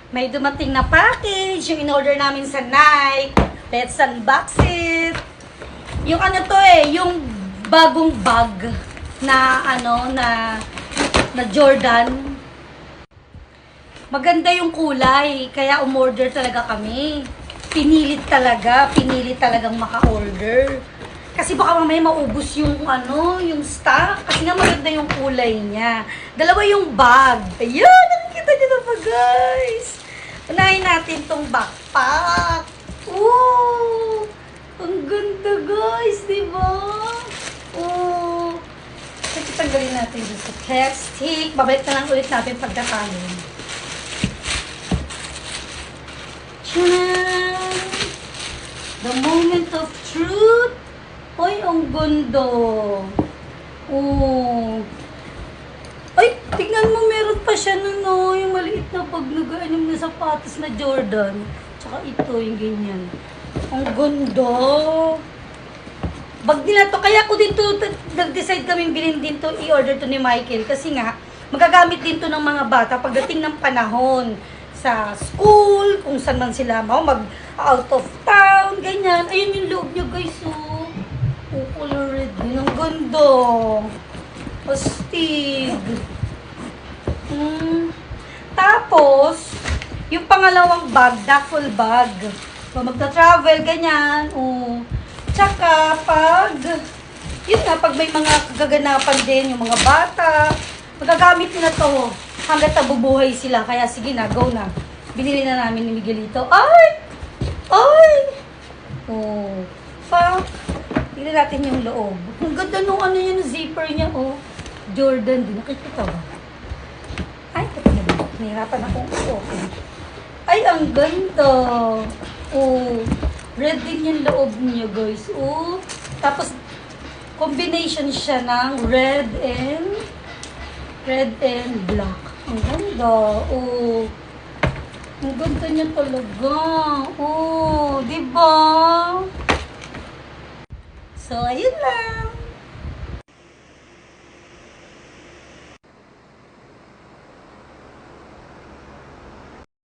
May dumating na package, yung in-order namin sa Nike. Let's unbox it. Yung ano to yung bagong bag na na Jordan. Maganda yung kulay, kaya umorder talaga kami. Pinilit talagang maka-order. Kasi baka mamaya maubos yung yung stock. Kasi nga maganda yung kulay niya. Dalawa yung bag. Ayan, nakikita niyo na ba, guys? Unahin natin tong backpack. Ooh! Ang ganda, guys, di ba? Oh. Kasi tanggalin natin dito sa plastic. Babalik na lang ulit natin pagkakaroon. Tcharam! The moment of truth. Hoy, ang ganda. Oh. Ay, tingnan mo, meron pa siya yung maliit na pag na sapatos na Jordan. Tsaka ito, yung ganyan. Ang ganda. Bag nila to. Kaya ko din to, nag-decide kami bilhin din to, i-order to ni Michael. Kasi nga, magagamit din to ng mga bata pagdating ng panahon. Sa school, kung saan man sila mag-out of town, ganyan. Ayun yung loob niya, guys, oh. Oh, color red din. Ang ganda. Astig. Tapos, yung pangalawang bag, duffel bag. So, magta-travel, ganyan. Oh. Tsaka, yun nga, pag may mga gaganapan din, yung mga bata, magagamit na to hanggat nabubuhay sila. Kaya, sige na, go na. Binili na namin ni Miguelito. Ay! Ay! Oh. Tignan natin yung loob. Ang ganda nung yung zipper niya, oh. Jordan din. Nakikita ba? Ay, nahirapan akong open. Ay, ang ganda. Oh, red din yung loob niya, guys. Oh, tapos, combination siya ng red and black. Ang ganda. Oh, ang ganda niya talaga. Oh, diba? So, ayun lang.